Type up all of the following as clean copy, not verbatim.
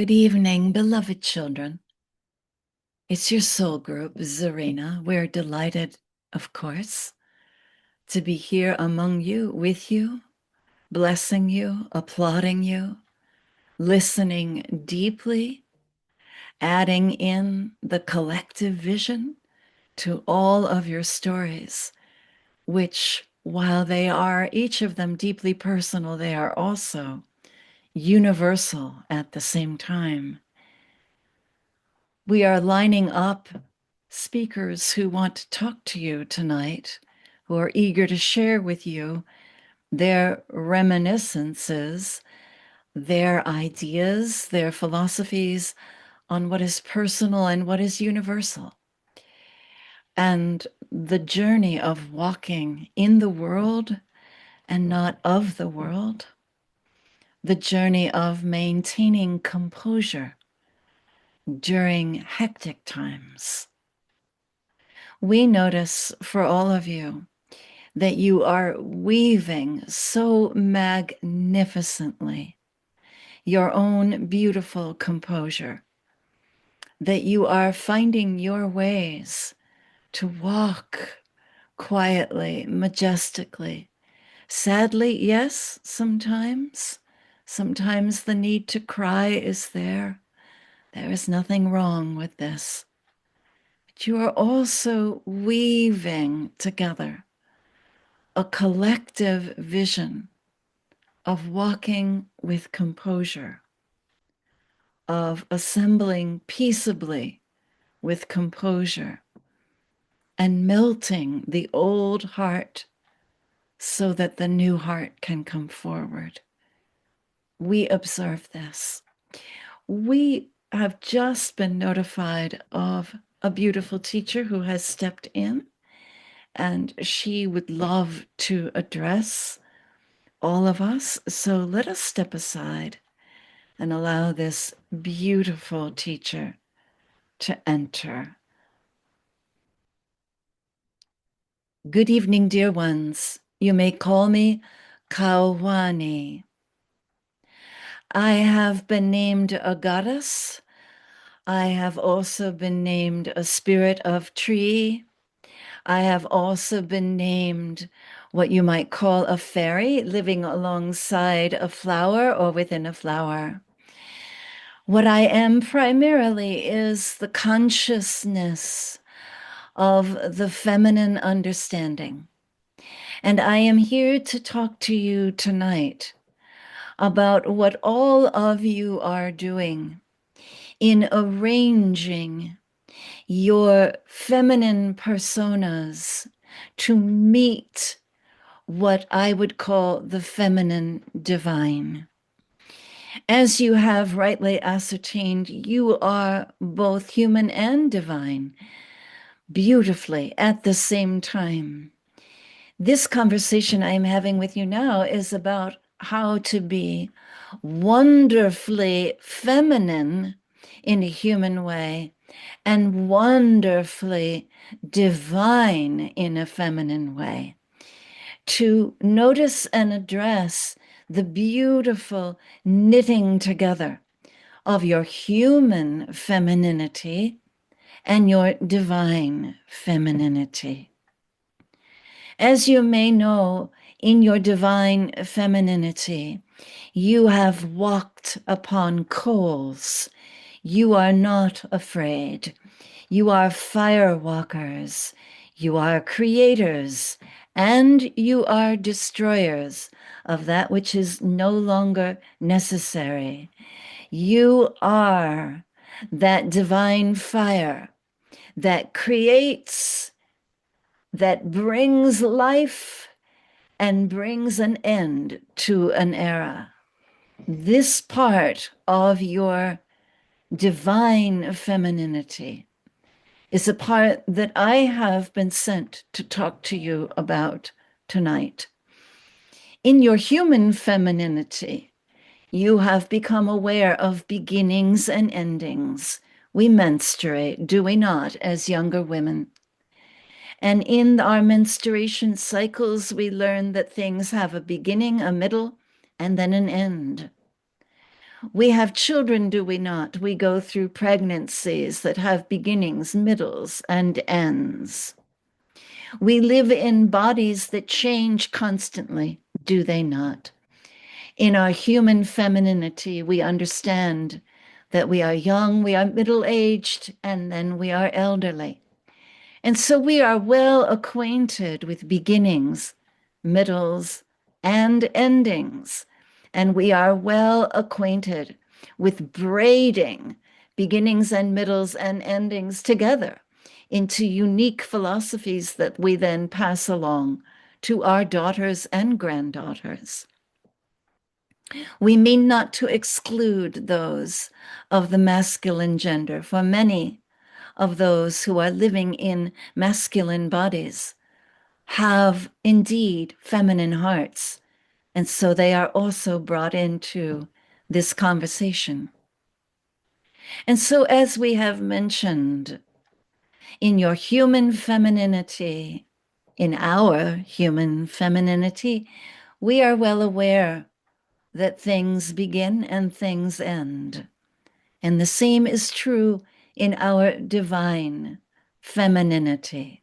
Good evening, beloved children. It's your soul group, Zarina. We're delighted, of course, to be here among you, with you, blessing you, applauding you, listening deeply, adding in the collective vision to all of your stories, which, while they are each of them deeply personal, they are also universal at the same time. We are lining up speakers who want to talk to you tonight, who are eager to share with you their reminiscences, their ideas, their philosophies on what is personal and what is universal. And the journey of walking in the world and not of the world, the journey of maintaining composure during hectic times. We notice for all of you that you are weaving so magnificently your own beautiful composure, that you are finding your ways to walk quietly, majestically. Sadly, yes, sometimes the need to cry is there. There is nothing wrong with this. But you are also weaving together a collective vision of walking with composure, of assembling peaceably with composure, and melting the old heart so that the new heart can come forward. We observe this. We have just been notified of a beautiful teacher who has stepped in, and she would love to address all of us. So let us step aside and allow this beautiful teacher to enter. Good evening, dear ones. You may call me Kawani. I have been named a goddess. I have also been named a spirit of tree. I have also been named what you might call a fairy, living alongside a flower or within a flower. What I am primarily is the consciousness of the feminine understanding. And I am here to talk to you tonight about what all of you are doing in arranging your feminine personas to meet what I would call the feminine divine. As you have rightly ascertained, you are both human and divine, beautifully at the same time. This conversation I am having with you now is about how to be wonderfully feminine in a human way and wonderfully divine in a feminine way. To notice and address the beautiful knitting together of your human femininity and your divine femininity. As you may know, in your divine femininity, you have walked upon coals. You are not afraid. You are fire walkers. You are creators. And you are destroyers of that which is no longer necessary. You are that divine fire that creates, that brings life and brings an end to an era. This part of your divine femininity is a part that I have been sent to talk to you about tonight. In your human femininity, you have become aware of beginnings and endings. We menstruate, do we not, as younger women? And in our menstruation cycles, we learn that things have a beginning, a middle, and then an end. We have children, do we not? We go through pregnancies that have beginnings, middles, and ends. We live in bodies that change constantly, do they not? In our human femininity, we understand that we are young, we are middle-aged, and then we are elderly. And so we are well acquainted with beginnings, middles, and endings. And we are well acquainted with braiding beginnings and middles and endings together into unique philosophies that we then pass along to our daughters and granddaughters. We mean not to exclude those of the masculine gender, for many of those who are living in masculine bodies have indeed feminine hearts, and so they are also brought into this conversation. And so, as we have mentioned, in your human femininity, in our human femininity, we are well aware that things begin and things end. And the same is true in our divine femininity.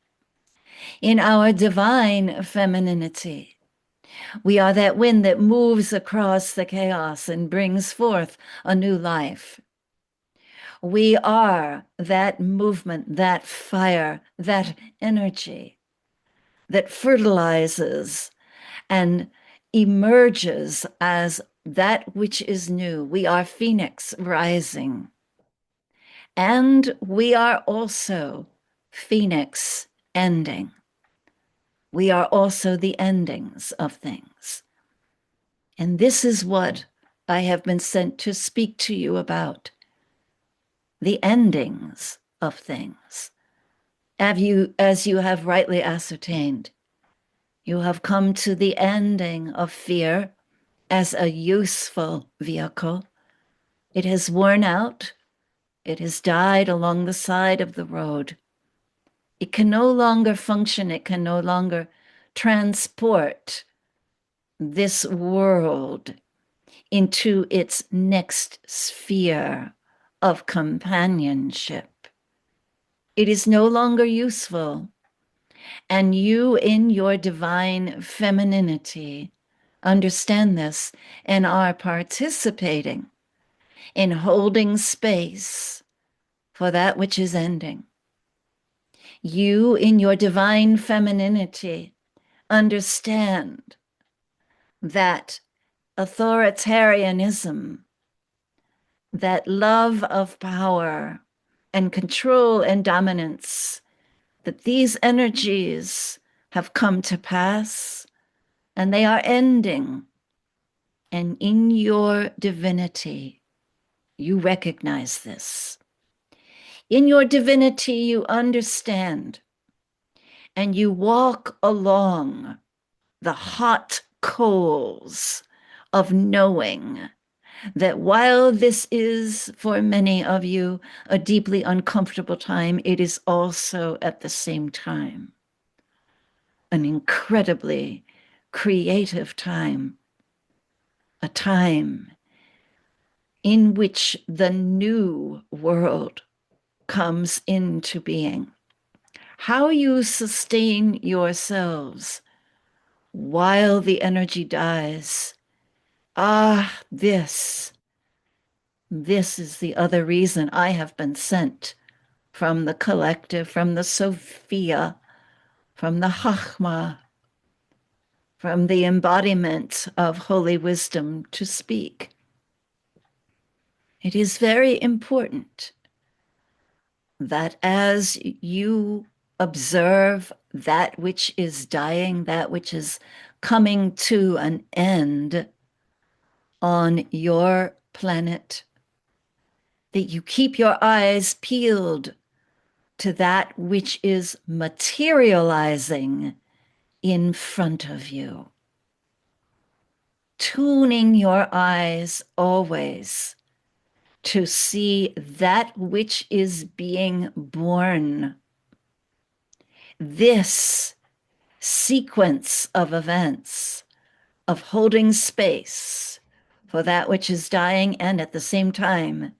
In our divine femininity, we are that wind that moves across the chaos and brings forth a new life. We are that movement, that fire, that energy that fertilizes and emerges as that which is new. We are phoenix rising. And we are also phoenix ending. We are also the endings of things. And this is what I have been sent to speak to you about, the endings of things. As you have rightly ascertained, you have come to the ending of fear as a useful vehicle. It has worn out. It has died along the side of the road. It can no longer function. It can no longer transport this world into its next sphere of companionship. It is no longer useful. And you, in your divine femininity, understand this and are participating in holding space for that which is ending. You, in your divine femininity, understand that authoritarianism, that love of power and control and dominance, that these energies have come to pass and they are ending. And in your divinity, you recognize this. In your divinity, you understand and you walk along the hot coals of knowing that while this is for many of you a deeply uncomfortable time, it is also at the same time an incredibly creative time, a time in which the new world comes into being. How you sustain yourselves while the energy dies. This is the other reason I have been sent from the collective, from the Sophia, from the Chachma, from the embodiment of holy wisdom to speak. It is very important that as you observe that which is dying, that which is coming to an end on your planet, that you keep your eyes peeled to that which is materializing in front of you. Tuning your eyes always to see that which is being born. This sequence of events, of holding space for that which is dying, and at the same time,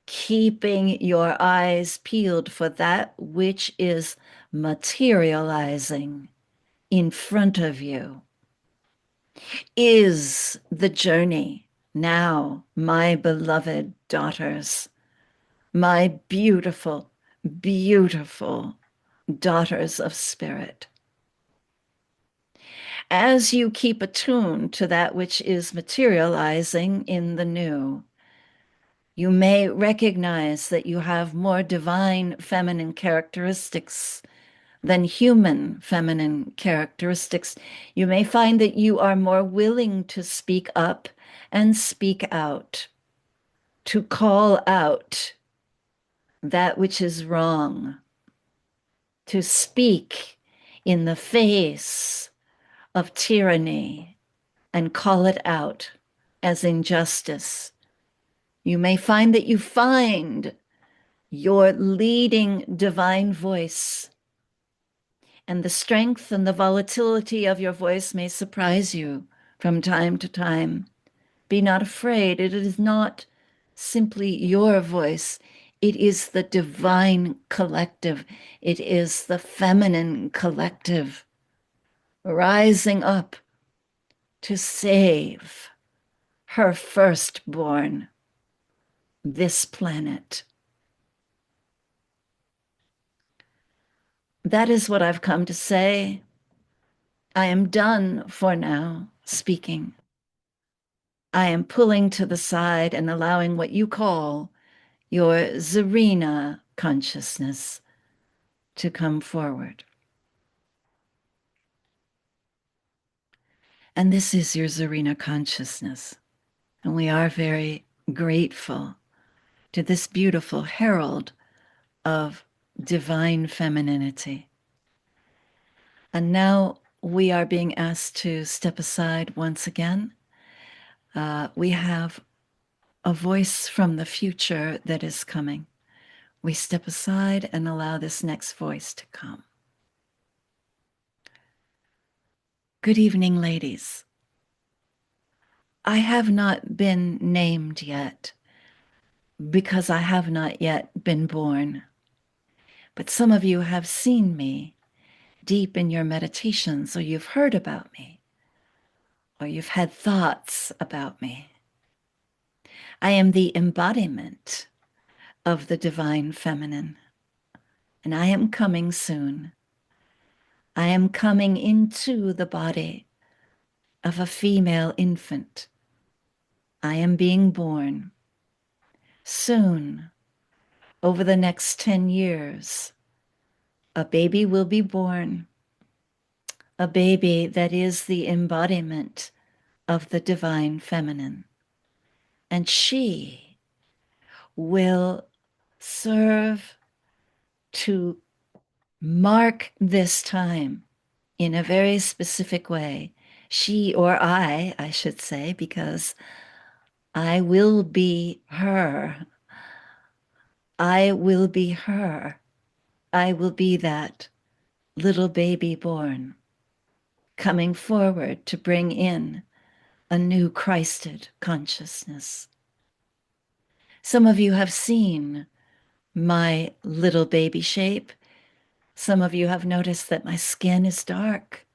keeping your eyes peeled for that which is materializing in front of you, is the journey. Now, my beloved daughters, my beautiful, beautiful daughters of spirit, as you keep attuned to that which is materializing in the new, you may recognize that you have more divine feminine characteristics than human feminine characteristics. You may find that you are more willing to speak up and speak out, to call out that which is wrong, to speak in the face of tyranny and call it out as injustice. You may find that you find your leading divine voice, and the strength and the volatility of your voice may surprise you from time to time. Be not afraid. It is not simply your voice. It is the divine collective. It is the feminine collective rising up to save her firstborn, this planet. That is what I've come to say. I am done for now speaking. I am pulling to the side and allowing what you call your Zarina consciousness to come forward. And this is your Zarina consciousness. And we are very grateful to this beautiful herald of divine femininity. And now we are being asked to step aside once again. We have a voice from the future that is coming. We step aside and allow this next voice to come. Good evening, ladies. I have not been named yet because I have not yet been born. But some of you have seen me deep in your meditations, or you've heard about me, or you've had thoughts about me. I am the embodiment of the divine feminine, and I am coming soon. I am coming into the body of a female infant. I am being born. Soon, over the next 10 years, a baby will be born, a baby that is the embodiment of the divine feminine. And she will serve to mark this time in a very specific way. She, or I should say, because I will be her. I will be her. I will be that little baby born, coming forward to bring in a new Christed consciousness. Some of you have seen my little baby shape. Some of you have noticed that my skin is dark,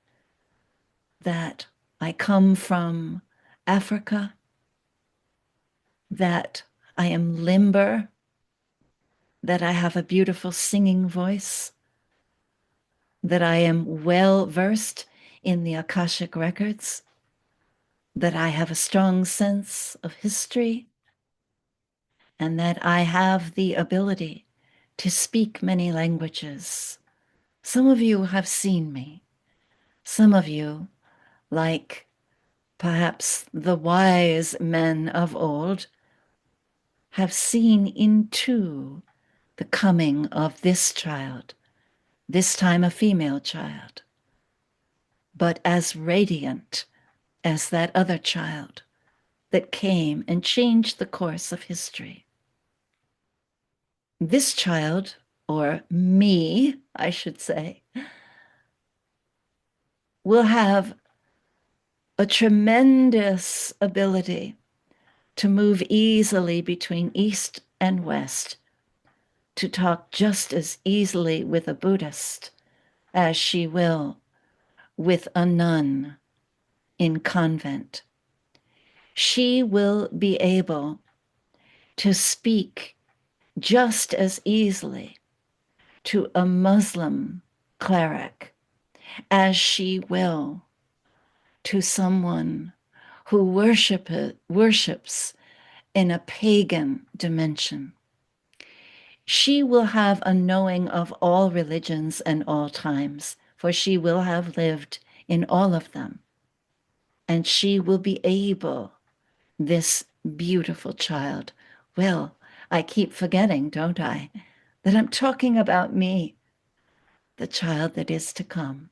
that I come from Africa, that I am limber, that I have a beautiful singing voice, that I am well versed in the Akashic records, that I have a strong sense of history, and that I have the ability to speak many languages. Some of you have seen me. Some of you, like perhaps the wise men of old, have seen into the coming of this child, this time a female child, but as radiant as that other child that came and changed the course of history. This child, or me, I should say, will have a tremendous ability to move easily between East and West, to talk just as easily with a Buddhist as she will with a nun in convent. She will be able to speak just as easily to a Muslim cleric as she will to someone who worships in a pagan dimension. She will have a knowing of all religions and all times, for she will have lived in all of them. And she will be able, this beautiful child, well, I keep forgetting, don't I, that I'm talking about me, the child that is to come,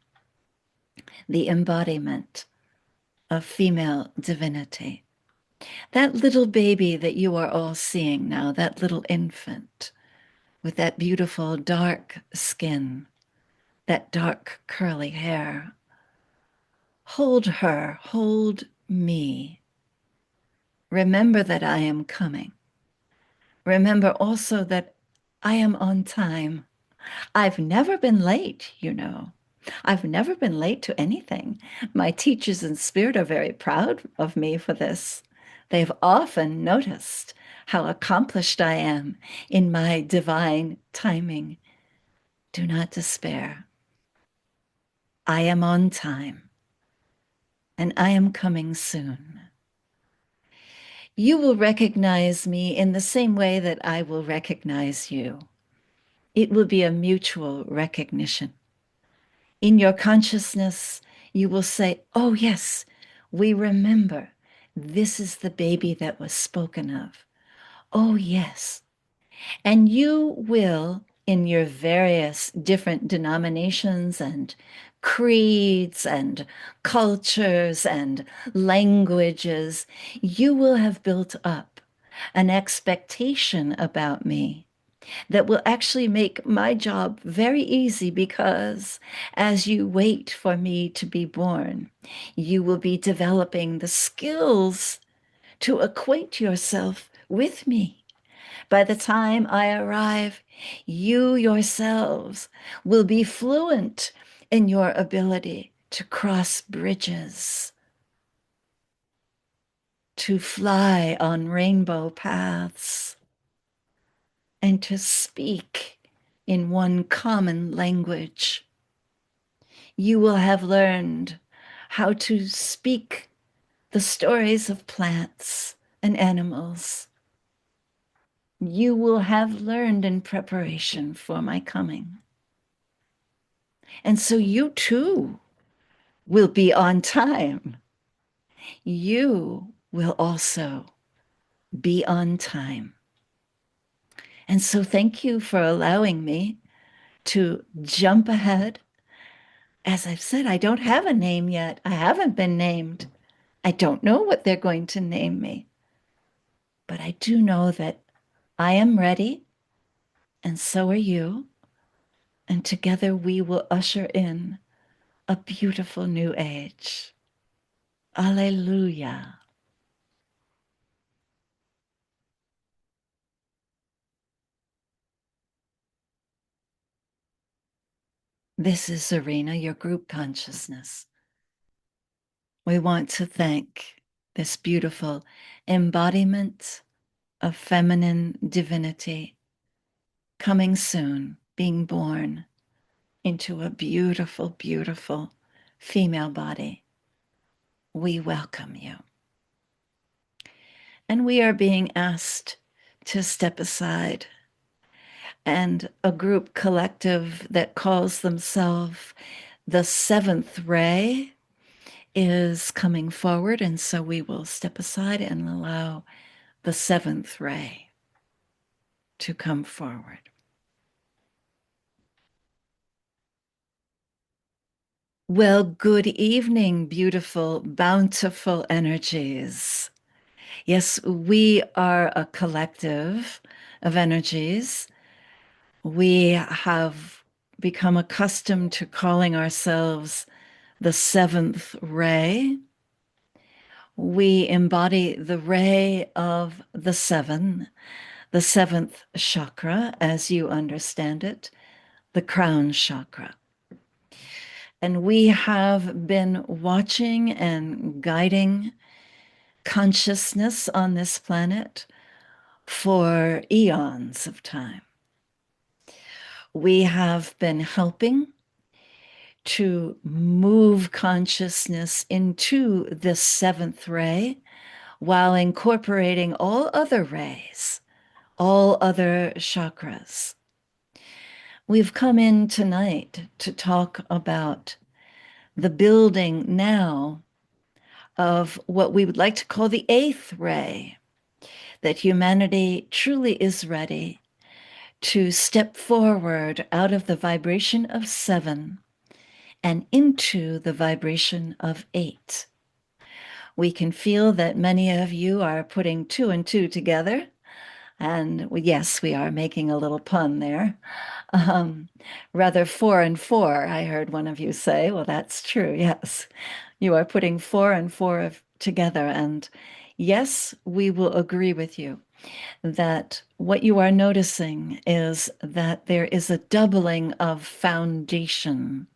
the embodiment of female divinity. That little baby that you are all seeing now, that little infant with that beautiful dark skin, that dark curly hair. Hold her, hold me. Remember that I am coming. Remember also that I am on time. I've never been late, you know. I've never been late to anything. My teachers in spirit are very proud of me for this. They've often noticed how accomplished I am in my divine timing. Do not despair. I am on time, and I am coming soon. You will recognize me in the same way that I will recognize you. It will be a mutual recognition. In your consciousness, you will say, oh, yes, we remember. This is the baby that was spoken of. Oh, yes. And you will, in your various different denominations and creeds and cultures and languages, you will have built up an expectation about me that will actually make my job very easy, because as you wait for me to be born, you will be developing the skills to acquaint yourself with me. By the time I arrive, you yourselves will be fluent in your ability to cross bridges, to fly on rainbow paths, and to speak in one common language. You will have learned how to speak the stories of plants and animals. You will have learned in preparation for my coming. And so you too will be on time. You will also be on time. And so thank you for allowing me to jump ahead. As I've said, I don't have a name yet. I haven't been named. I don't know what they're going to name me. But I do know that I am ready, and so are you. And together we will usher in a beautiful new age. Alleluia. This is Serena, your group consciousness. We want to thank this beautiful embodiment of feminine divinity coming soon, being born into a beautiful, beautiful female body. We welcome you. And we are being asked to step aside. And a group collective that calls themselves the Seventh Ray is coming forward. And so we will step aside and allow the Seventh Ray to come forward. Well, good evening, beautiful, bountiful energies. Yes, we are a collective of energies. We have become accustomed to calling ourselves the Seventh Ray. We embody the ray of the seven, the seventh chakra, as you understand it, the crown chakra. And we have been watching and guiding consciousness on this planet for eons of time. We have been helping to move consciousness into the seventh ray while incorporating all other rays, all other chakras. We've come in tonight to talk about the building now of what we would like to call the eighth ray, that humanity truly is ready to step forward out of the vibration of seven and into the vibration of eight. We can feel that many of you are putting two and two together. And yes, we are making a little pun there. Rather, four and four, I heard one of you say. Well, that's true. Yes, you are putting four and four together. And yes, we will agree with you that what you are noticing is that there is a doubling of foundation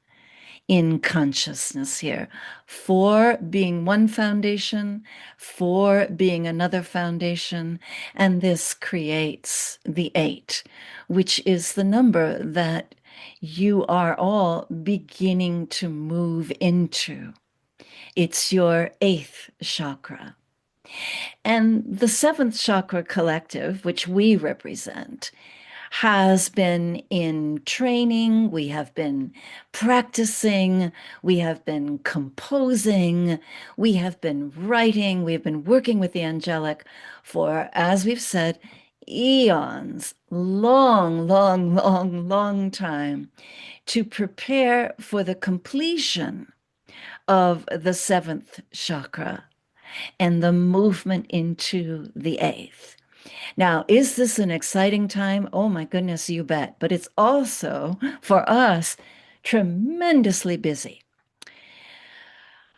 in consciousness here. Four being one foundation, four being another foundation, and this creates the eight, which is the number that you are all beginning to move into. It's your eighth chakra. And the seventh chakra collective, which we represent, has been in training, we have been practicing, we have been composing, we have been writing, we have been working with the angelic for, as we've said, eons, long, long, long, long time to prepare for the completion of the seventh chakra and the movement into the eighth. Now, is this an exciting time? Oh my goodness, you bet. But it's also, for us, tremendously busy.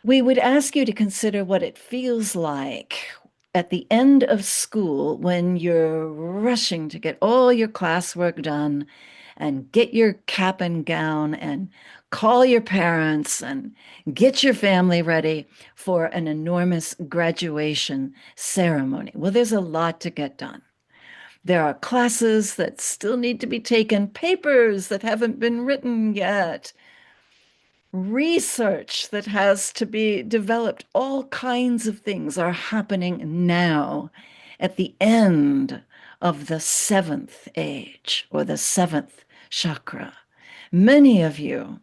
We would ask you to consider what it feels like at the end of school when you're rushing to get all your classwork done and get your cap and gown and call your parents and get your family ready for an enormous graduation ceremony. Well, there's a lot to get done. There are classes that still need to be taken, papers that haven't been written yet, research that has to be developed. All kinds of things are happening now at the end of the seventh age or the seventh chakra. Many of you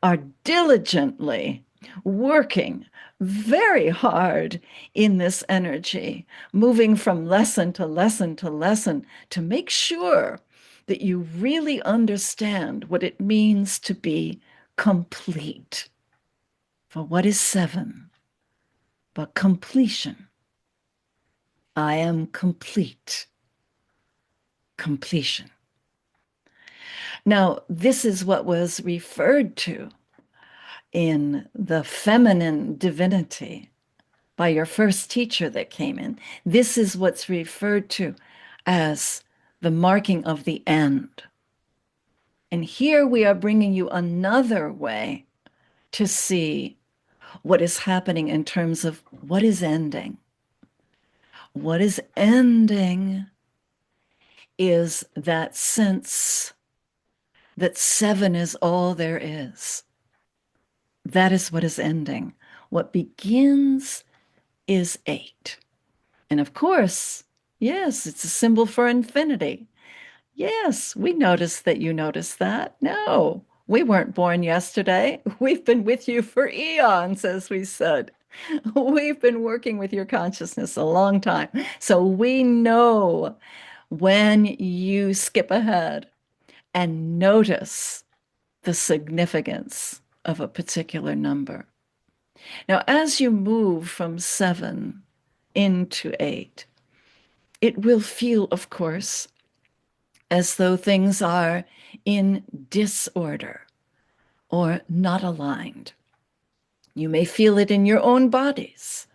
are diligently working very hard in this energy, moving from lesson to lesson to lesson to make sure that you really understand what it means to be complete. For what is seven but completion? I am complete. Completion. Now, this is what was referred to in the feminine divinity by your first teacher that came in. This is what's referred to as the marking of the end. And here we are bringing you another way to see what is happening in terms of what is ending. What is ending is that sense that seven is all there is. That is what is ending. What begins is eight. And of course, yes, it's a symbol for infinity. Yes, we noticed that you noticed that. No, we weren't born yesterday. We've been with you for eons, as we said. We've been working with your consciousness a long time. So we know when you skip ahead and notice the significance of a particular number. Now, as you move from seven into eight, it will feel, of course, as though things are in disorder or not aligned. You may feel it in your own bodies,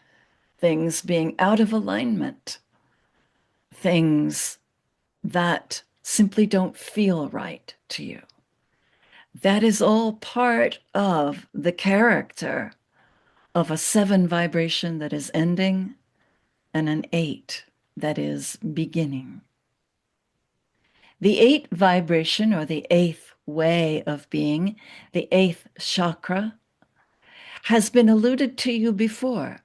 things being out of alignment, things that simply don't feel right to you. That is all part of the character of a 7 vibration that is ending and an 8 that is beginning. The 8 vibration, or the 8th way of being, the 8th chakra, has been alluded to you before.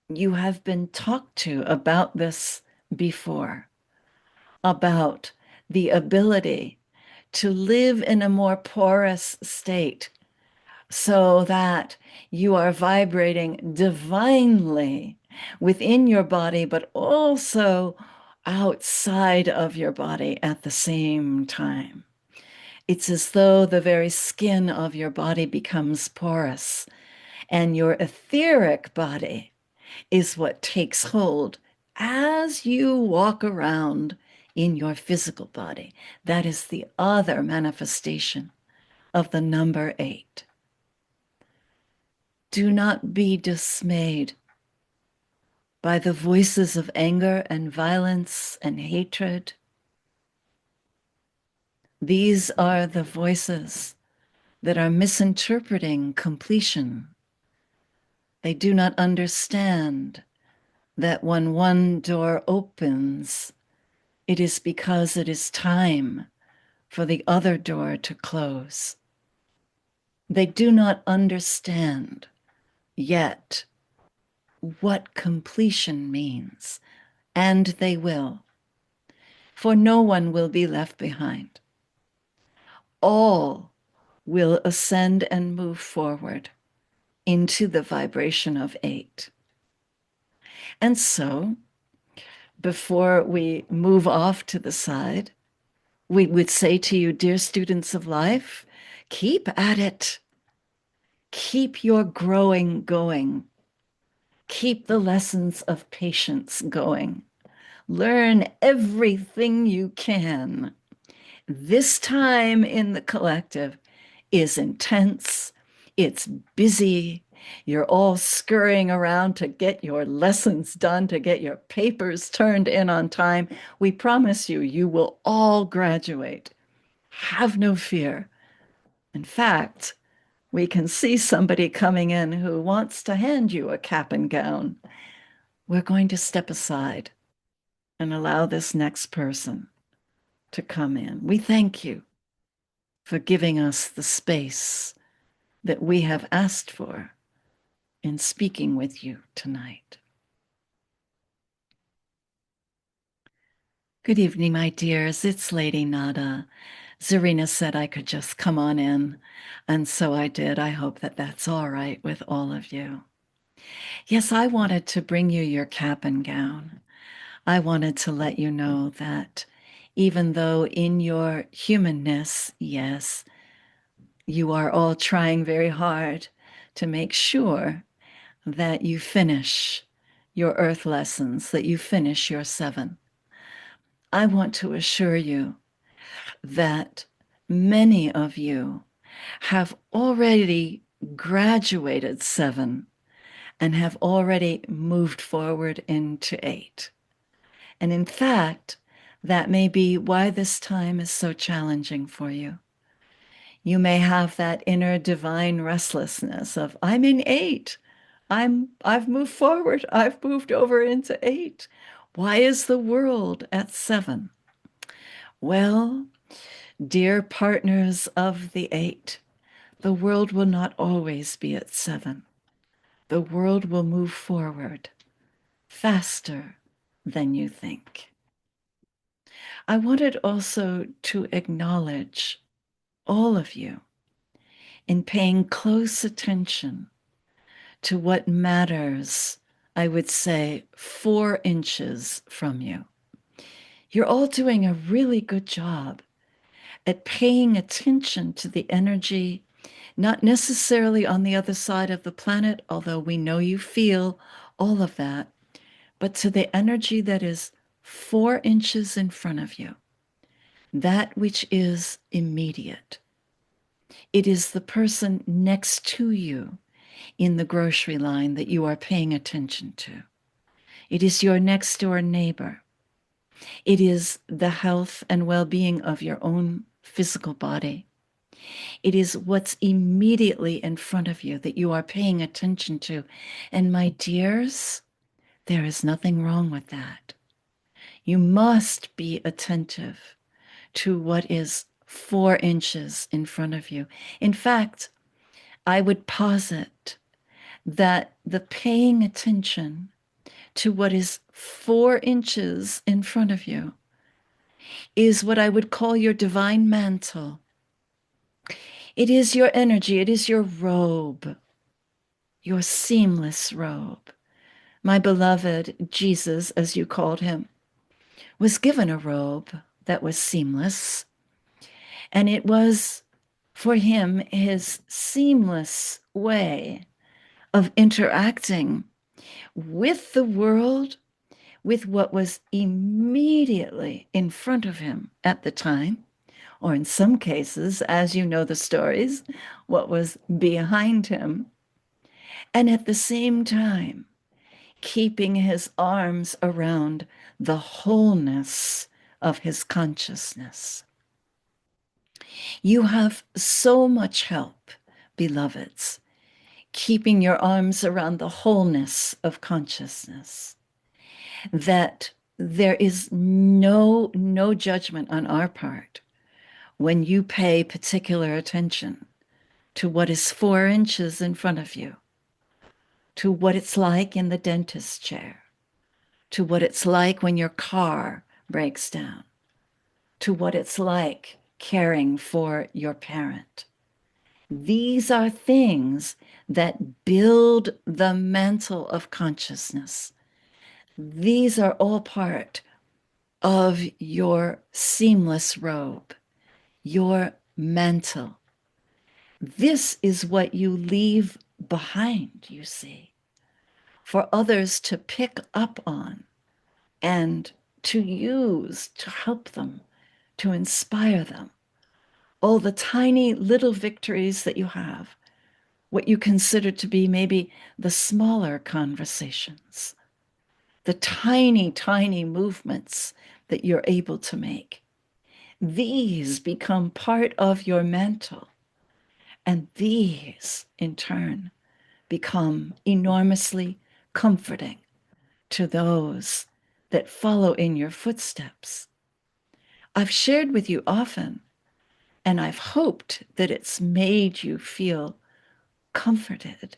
You have been talked to about this before, about the ability to live in a more porous state so that you are vibrating divinely within your body, but also outside of your body at the same time. It's as though the very skin of your body becomes porous, and your etheric body is what takes hold as you walk around in your physical body. That is the other manifestation of the number 8. Do not be dismayed by the voices of anger and violence and hatred. These are the voices that are misinterpreting completion. They do not understand that when one door opens, it is because it is time for the other door to close. They do not understand yet what completion means, and they will, for no one will be left behind. All will ascend and move forward into the vibration of 8. And so, before we move off to the side, we would say to you, dear students of life, keep at it. Keep your growing going. Keep the lessons of patience going. Learn everything you can. This time in the collective is intense. It's busy. You're all scurrying around to get your lessons done, to get your papers turned in on time. We promise you, you will all graduate. Have no fear. In fact, we can see somebody coming in who wants to hand you a cap and gown. We're going to step aside and allow this next person to come in. We thank you for giving us the space that we have asked for in speaking with you tonight. Good evening, my dears. It's Lady Nada. Zarina said I could just come on in, and so I did. I hope that that's all right with all of you. Yes, I wanted to bring you your cap and gown. I wanted to let you know that even though in your humanness, yes, you are all trying very hard to make sure that you finish your earth lessons, that you finish your 7. I want to assure you that many of you have already graduated 7 and have already moved forward into 8. And in fact, that may be why this time is so challenging for you. You may have that inner divine restlessness of, I'm in 8. I've moved forward. I've moved over into 8. Why is the world at 7? Well, dear partners of the 8, the world will not always be at 7. The world will move forward faster than you think. I wanted also to acknowledge all of you in paying close attention to what matters, I would say, 4 inches from you. You're all doing a really good job at paying attention to the energy, not necessarily on the other side of the planet, although we know you feel all of that, but to the energy that is 4 inches in front of you, that which is immediate. It is the person next to you. in the grocery line that you are paying attention to. It is your next door neighbor. It is the health and well-being of your own physical body. It is what's immediately in front of you that you are paying attention to. And my dears, there is nothing wrong with that. You must be attentive to what is 4 inches in front of you. In fact, I would posit that the paying attention to what is 4 inches in front of you is what I would call your divine mantle. It is your energy, it is your robe, your seamless robe. My beloved Jesus, as you called him, was given a robe that was seamless, and it was for him his seamless way of interacting with the world, with what was immediately in front of him at the time, or in some cases, as you know the stories, what was behind him, and at the same time, keeping his arms around the wholeness of his consciousness. You have so much help, beloveds, keeping your arms around the wholeness of consciousness, that there is no judgment on our part when you pay particular attention to what is 4 inches in front of you, to what it's like in the dentist chair, to what it's like when your car breaks down, to what it's like caring for your parent. These are things that build the mantle of consciousness. These are all part of your seamless robe, your mantle. This is what you leave behind, you see, for others to pick up on and to use to help them, to inspire them. All the tiny little victories that you have, what you consider to be maybe the smaller conversations, the tiny movements that you're able to make. These become part of your mantle, and these, in turn, become enormously comforting to those that follow in your footsteps. I've shared with you often, and I've hoped that it's made you feel comforted,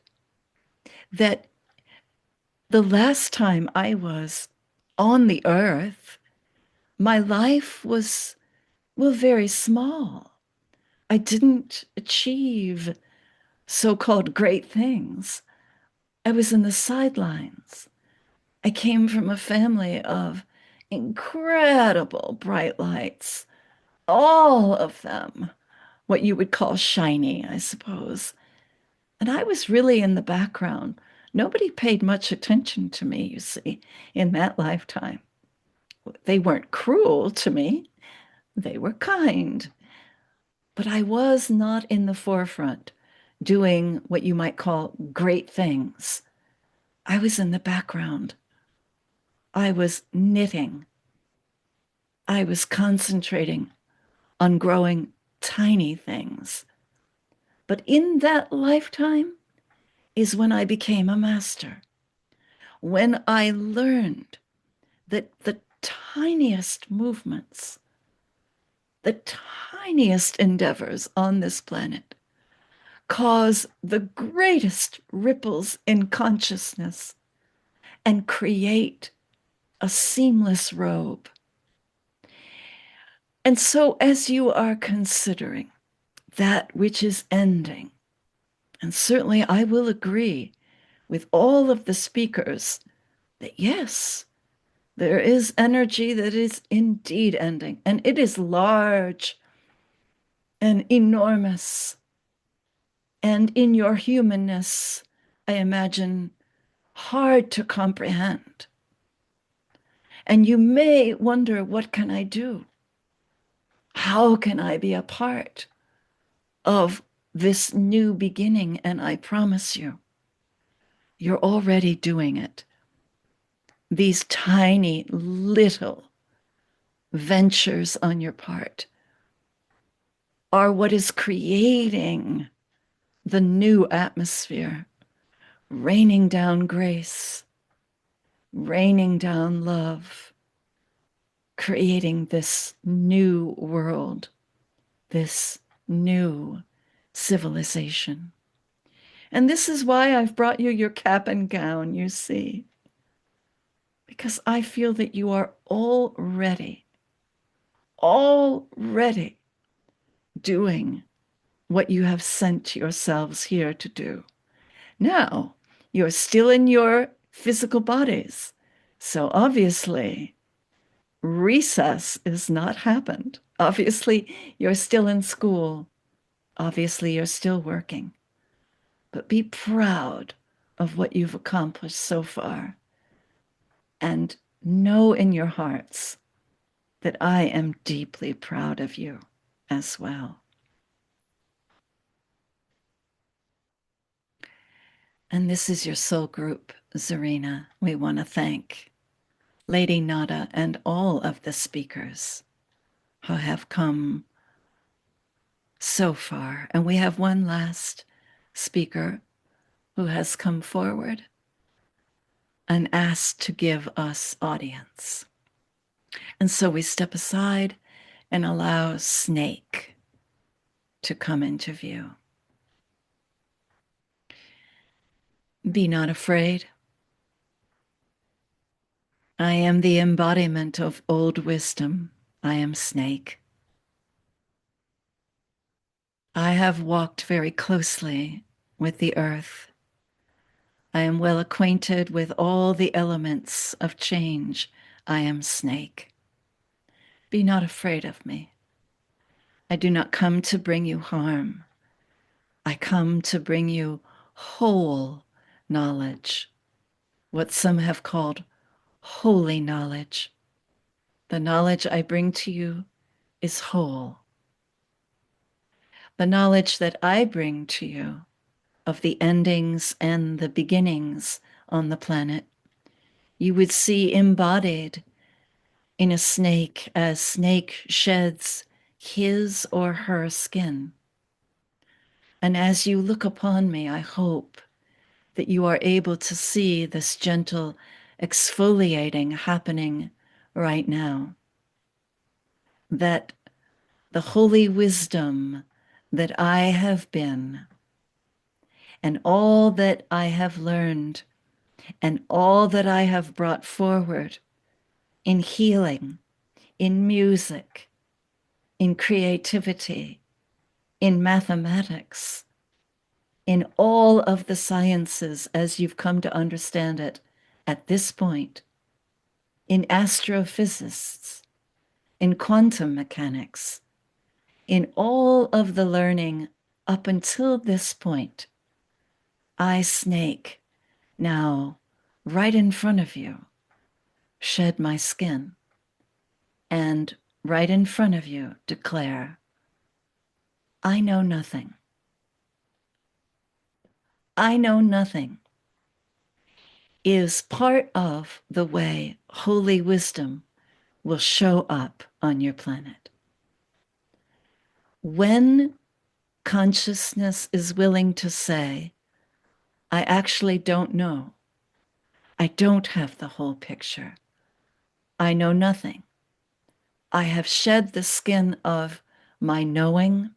that the last time I was on the earth, my life was, well, very small. I didn't achieve so-called great things. I was in the sidelines. I came from a family of incredible bright lights, all of them what you would call shiny, I suppose. And I was really in the background. Nobody paid much attention to me, you see, in that lifetime. They weren't cruel to me, they were kind. But I was not in the forefront doing what you might call great things. I was in the background. I was knitting. I was concentrating on growing tiny things. But in that lifetime is when I became a master, when I learned that the tiniest movements, the tiniest endeavors on this planet cause the greatest ripples in consciousness and create a seamless robe. And so, as you are considering that which is ending, and certainly I will agree with all of the speakers that yes, there is energy that is indeed ending, and it is large and enormous. And in your humanness, I imagine, hard to comprehend. And you may wonder, what can I do? How can I be a part of this new beginning? And I promise you, You're already doing it. These tiny little ventures on your part are what is creating the new atmosphere, raining down grace, raining down love, creating this new world, this new civilization. And this is why I've brought you your cap and gown, you see, because I feel that you are already doing what you have sent yourselves here to do. Now, you're still in your physical bodies. So obviously, recess is not happened. Obviously, you're still in school. Obviously, you're still working. But be proud of what you've accomplished so far. And know in your hearts that I am deeply proud of you as well. And this is your soul group, Zarina. We want to thank Lady Nada and all of the speakers who have come so far. And we have one last speaker who has come forward and asked to give us audience. And so we step aside and allow Snake to come into view. Be not afraid. I am the embodiment of old wisdom. I am Snake. I have walked very closely with the earth. I am well acquainted with all the elements of change. I am Snake. Be not afraid of me. I do not come to bring you harm. I come to bring you whole knowledge, what some have called holy knowledge. The knowledge I bring to you is whole. The knowledge that I bring to you of the endings and the beginnings on the planet, you would see embodied in a snake as snake sheds his or her skin. And as you look upon me, I hope that you are able to see this gentle exfoliating happening right now. That the holy wisdom that I have been and all that I have learned and all that I have brought forward in healing, in music, in creativity, in mathematics, in all of the sciences as you've come to understand it at this point, in astrophysics, in quantum mechanics, in all of the learning up until this point, I, Snake, now right in front of you, shed my skin, and right in front of you declare, I know nothing. I know nothing is part of the way holy wisdom will show up on your planet. When consciousness is willing to say, I actually don't know. I don't have the whole picture. I know nothing. I have shed the skin of my knowing,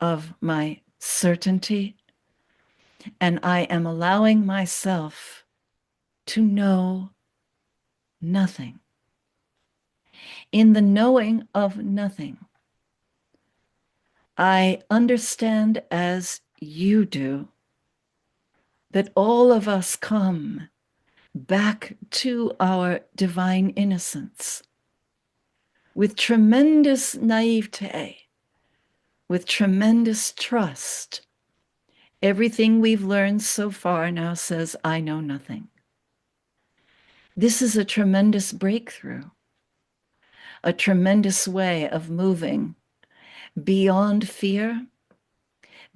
of my certainty, and I am allowing myself to know nothing. In the knowing of nothing, I understand as you do that all of us come back to our divine innocence with tremendous naivete, with tremendous trust. Everything we've learned so far now says, I know nothing. This is a tremendous breakthrough, a tremendous way of moving beyond fear,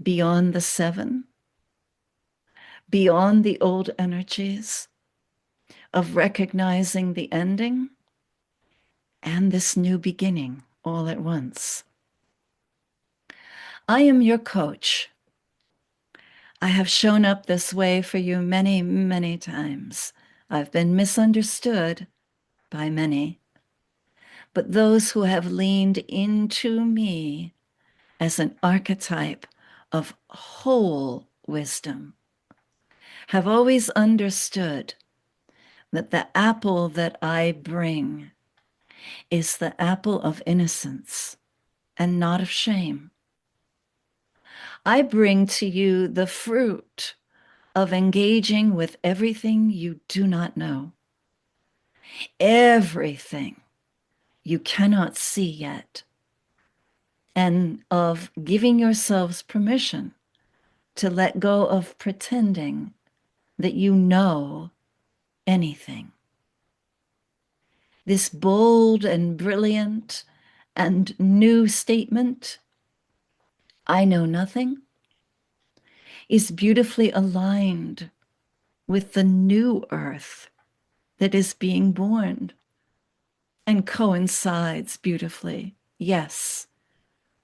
beyond the seven, beyond the old energies of recognizing the ending and this new beginning all at once. I am your coach. I have shown up this way for you many, many times. I've been misunderstood by many, but those who have leaned into me as an archetype of whole wisdom have always understood that the apple that I bring is the apple of innocence and not of shame. I bring to you the fruit of engaging with everything you do not know, everything you cannot see yet, and of giving yourselves permission to let go of pretending that you know anything. This bold and brilliant and new statement, I know nothing, is beautifully aligned with the new earth that is being born and coincides beautifully, yes,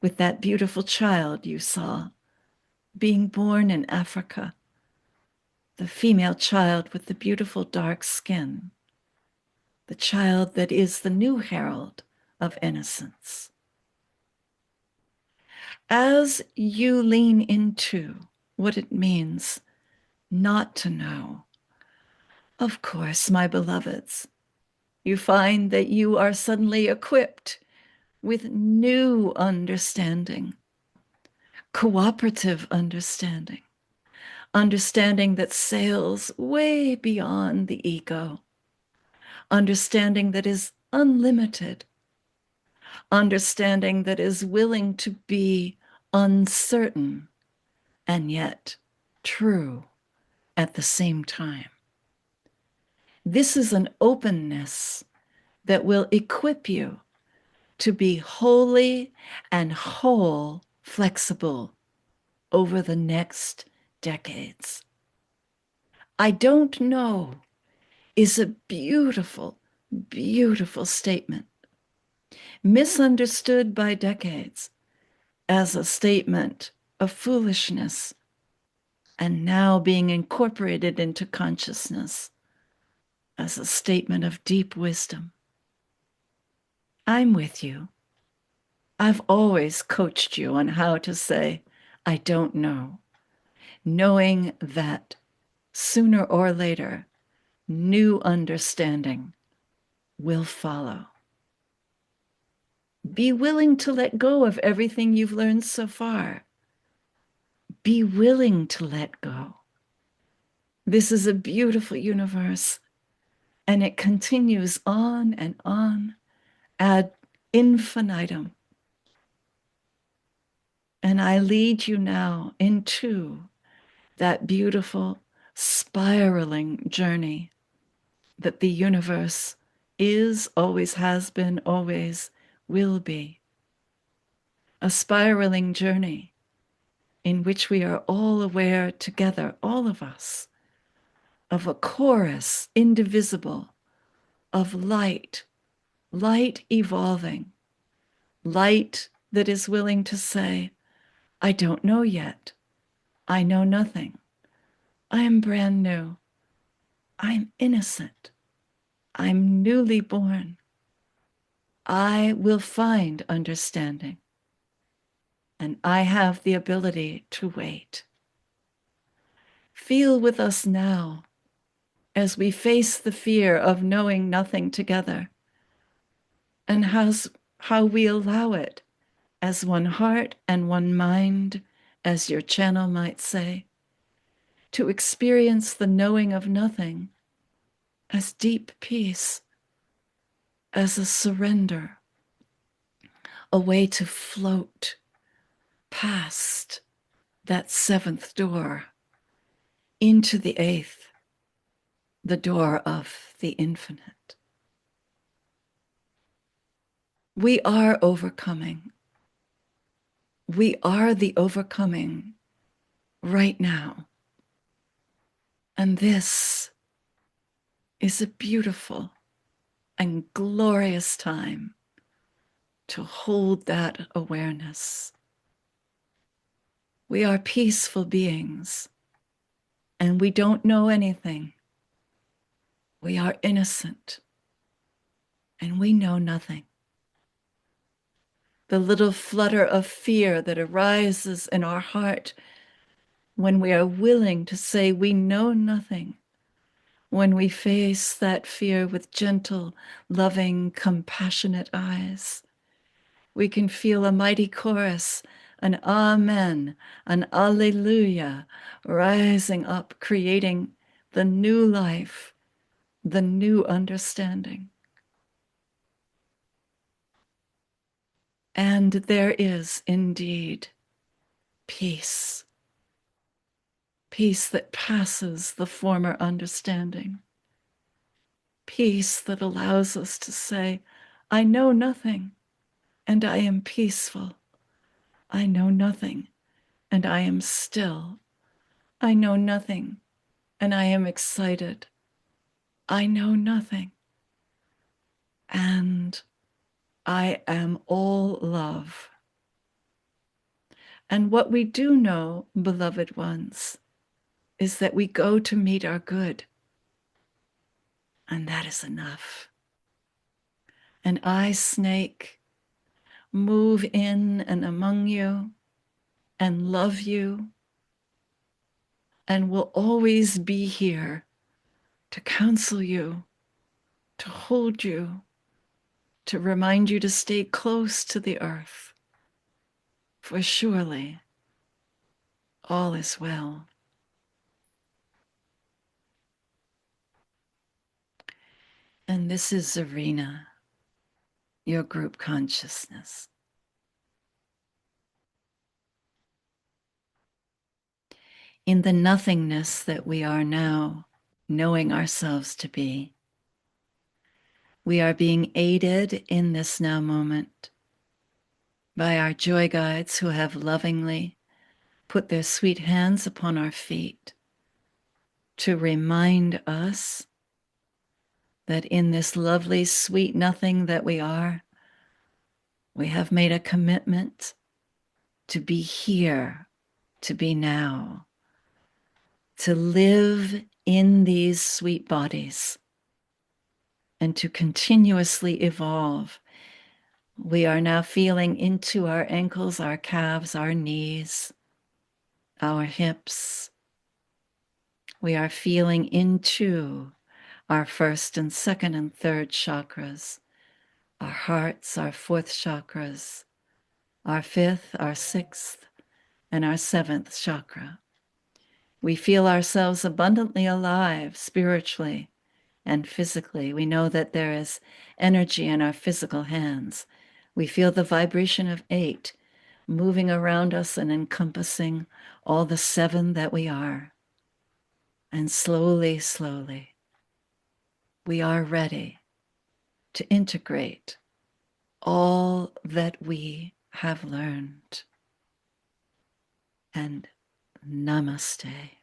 with that beautiful child you saw being born in Africa, the female child with the beautiful dark skin, the child that is the new herald of innocence. As you lean into what it means not to know, of course, my beloveds, you find that you are suddenly equipped with new understanding, cooperative understanding, understanding that sails way beyond the ego, understanding that is unlimited, understanding that is willing to be uncertain and yet true at the same time. This is an openness that will equip you to be wholly and whole flexible over the next decades. I don't know is a beautiful, beautiful statement, misunderstood by decades as a statement of foolishness and now being incorporated into consciousness as a statement of deep wisdom. I'm with you. I've always coached you on how to say, I don't know, knowing that sooner or later, new understanding will follow. Be willing to let go of everything you've learned so far. Be willing to let go. This is a beautiful universe, and it continues on and on ad infinitum. And I lead you now into that beautiful spiraling journey that the universe is, always has been, always will be. A spiraling journey in which we are all aware together, all of us, of a chorus indivisible of light, light evolving, light that is willing to say, I don't know yet. I know nothing. I am brand new. I'm innocent. I'm newly born. I will find understanding. And I have the ability to wait. Feel with us now as we face the fear of knowing nothing together, and how we allow it as one heart and one mind, as your channel might say, to experience the knowing of nothing as deep peace, as a surrender, a way to float past that seventh door into the eighth, the door of the infinite. We are overcoming. We are the overcoming right now. And this is a beautiful and glorious time to hold that awareness. We are peaceful beings, and we don't know anything. We are innocent, and we know nothing. The little flutter of fear that arises in our heart when we are willing to say we know nothing, when we face that fear with gentle, loving, compassionate eyes, we can feel a mighty chorus, an amen, an alleluia, rising up, creating the new life, the new understanding. And there is indeed peace, peace that passes the former understanding, peace that allows us to say, I know nothing, and I am peaceful. I know nothing, and I am still. I know nothing, and I am excited. I know nothing, and I am all love. And what we do know, beloved ones, is that we go to meet our good, and that is enough. And I, snake, move in and among you and love you and will always be here to counsel you, to hold you, to remind you to stay close to the earth. For surely all is well. And this is Zarina, your group consciousness. In the nothingness that we are now knowing ourselves to be, we are being aided in this now moment by our joy guides who have lovingly put their sweet hands upon our feet to remind us that in this lovely, sweet nothing that we are, we have made a commitment to be here, to be now, to live in these sweet bodies, and to continuously evolve. We are now feeling into our ankles, our calves, our knees, our hips. We are feeling into our first and second and third chakras, our hearts, our fourth chakras, our fifth, our sixth, and our seventh chakra. We feel ourselves abundantly alive spiritually and physically. We know that there is energy in our physical hands. We feel the vibration of 8 moving around us and encompassing all the 7 that we are. And slowly, slowly, we are ready to integrate all that we have learned. And namaste.